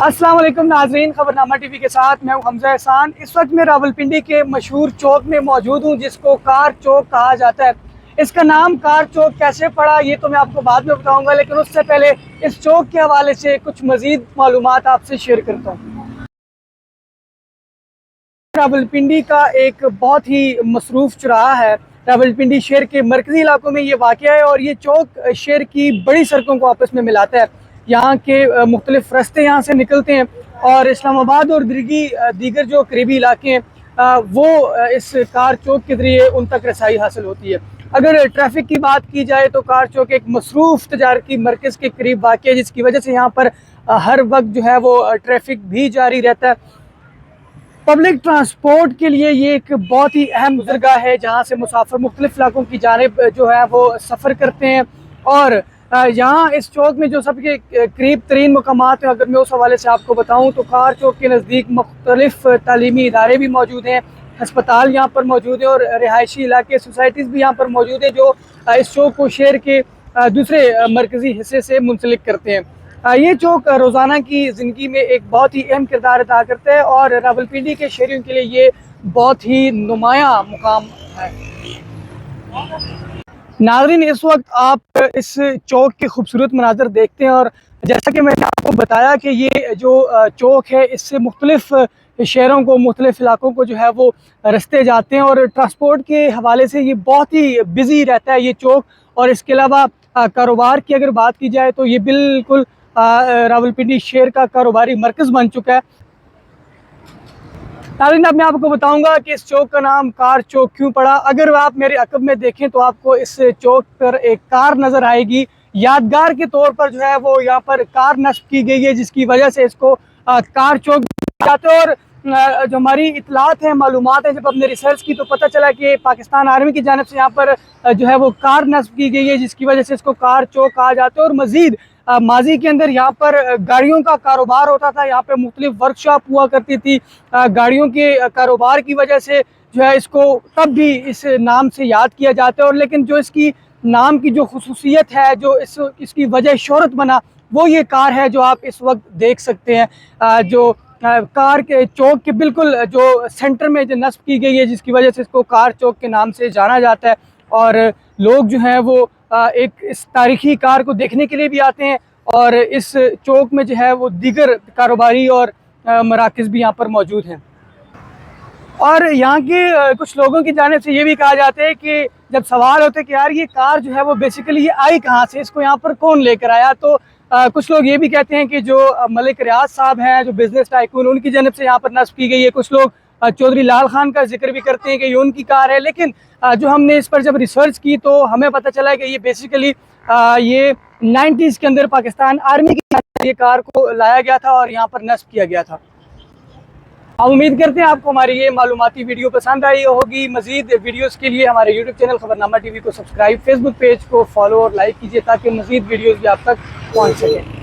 السلام علیکم ناظرین، خبرنامہ ٹی وی کے ساتھ میں ہوں حمزہ احسان۔ اس وقت میں راولپنڈی کے مشہور چوک میں موجود ہوں جس کو کار چوک کہا جاتا ہے۔ اس کا نام کار چوک کیسے پڑا یہ تو میں آپ کو بعد میں بتاؤں گا، لیکن اس سے پہلے اس چوک کے حوالے سے کچھ مزید معلومات آپ سے شیئر کرتا ہوں۔ راولپنڈی کا ایک بہت ہی مصروف چوراہا ہے۔ راولپنڈی شہر کے مرکزی علاقوں میں یہ واقع ہے اور یہ چوک شہر کی بڑی سڑکوں کو آپس میں ملاتا ہے۔ یہاں کے مختلف راستے یہاں سے نکلتے ہیں اور اسلام آباد اور دیگر جو قریبی علاقے ہیں وہ اس کار چوک کے ذریعے ان تک رسائی حاصل ہوتی ہے۔ اگر ٹریفک کی بات کی جائے تو کار چوک ایک مصروف تجارتی مرکز کے قریب واقع ہے، جس کی وجہ سے یہاں پر ہر وقت جو ہے وہ ٹریفک بھی جاری رہتا ہے۔ پبلک ٹرانسپورٹ کے لیے یہ ایک بہت ہی اہم گزرگاہ ہے جہاں سے مسافر مختلف علاقوں کی جانب جو ہے وہ سفر کرتے ہیں، اور یہاں اس چوک میں جو سب کے قریب ترین مقامات ہیں، اگر میں اس حوالے سے آپ کو بتاؤں تو کار چوک کے نزدیک مختلف تعلیمی ادارے بھی موجود ہیں، ہسپتال یہاں پر موجود ہیں اور رہائشی علاقے سوسائٹیز بھی یہاں پر موجود ہیں جو اس چوک کو شہر کے دوسرے مرکزی حصے سے منسلک کرتے ہیں۔ یہ چوک روزانہ کی زندگی میں ایک بہت ہی اہم کردار ادا کرتا ہے اور راولپنڈی کے شہریوں کے لیے یہ بہت ہی نمایاں مقام ہے۔ ناظرین، اس وقت آپ اس چوک کے خوبصورت مناظر دیکھتے ہیں اور جیسا کہ میں نے آپ کو بتایا کہ یہ جو چوک ہے اس سے مختلف شہروں کو، مختلف علاقوں کو جو ہے وہ رستے جاتے ہیں، اور ٹرانسپورٹ کے حوالے سے یہ بہت ہی بزی رہتا ہے یہ چوک۔ اور اس کے علاوہ کاروبار کی اگر بات کی جائے تو یہ بالکل راولپنڈی شہر کا کاروباری مرکز بن چکا ہے۔ ناظرین، اب میں آپ کو بتاؤں گا کہ اس چوک کا نام کار چوک کیوں پڑا۔ اگر آپ میرے عقب میں دیکھیں تو آپ کو اس چوک پر ایک کار نظر آئے گی، یادگار کے طور پر جو ہے وہ یہاں پر کار نصب کی گئی ہے، جس کی وجہ سے اس کو کار چوک جاتے ہیں۔ اور جو ہماری اطلاعات ہیں، معلومات ہیں، جب ہم نے ریسرچ کی تو پتہ چلا کہ پاکستان آرمی کی جانب سے یہاں پر جو ہے وہ کار نصب کی گئی ہے، جس کی وجہ سے اس کو کار چوک کہا جاتا ہے۔ اور مزید ماضی کے اندر یہاں پر گاڑیوں کا کاروبار ہوتا تھا، یہاں پہ مختلف ورکشاپ ہوا کرتی تھی، گاڑیوں کے کاروبار کی وجہ سے جو ہے اس کو تب بھی اس نام سے یاد کیا جاتا ہے۔ اور لیکن جو اس کی نام کی جو خصوصیت ہے، جو اس کی وجہ شہرت بنا، وہ یہ کار ہے جو آپ اس وقت دیکھ سکتے ہیں، جو کار کے چوک کے بالکل جو سینٹر میں جو نصب کی گئی ہے، جس کی وجہ سے اس کو کار چوک کے نام سے جانا جاتا ہے۔ اور لوگ جو ہیں وہ ایک اس تاریخی کار کو دیکھنے کے لیے بھی آتے ہیں، اور اس چوک میں جو ہے وہ دیگر کاروباری اور مراکز بھی یہاں پر موجود ہیں۔ اور یہاں کے کچھ لوگوں کی جانب سے یہ بھی کہا جاتا ہے کہ جب سوال ہوتا ہے کہ یار یہ کار جو ہے وہ بیسیکلی یہ آئی کہاں سے، اس کو یہاں پر کون لے کر آیا، تو کچھ لوگ یہ بھی کہتے ہیں کہ جو ملک ریاض صاحب ہیں، جو بزنس ٹائکون، ان کی جانب سے یہاں پر نصب کی گئی ہے۔ کچھ لوگ چودھری لال خان کا ذکر بھی کرتے ہیں کہ یہ ان کی کار ہے، لیکن جو ہم نے اس پر جب ریسرچ کی تو ہمیں پتہ چلا کہ یہ بیسیکلی یہ 90s کے اندر پاکستان آرمی کی جانب سے یہ کار کو لایا گیا تھا اور یہاں پر نصب کیا گیا تھا۔ ہم امید کرتے ہیں آپ کو ہماری یہ معلوماتی ویڈیو پسند آئی ہوگی۔ مزید ویڈیوز کے لیے ہمارے یوٹیوب چینل خبرنامہ ٹی وی کو سبسکرائب، فیس بک پیج کو فالو اور لائک کیجیے تاکہ مزید ویڈیوز بھی آپ تک پہنچ سکیں۔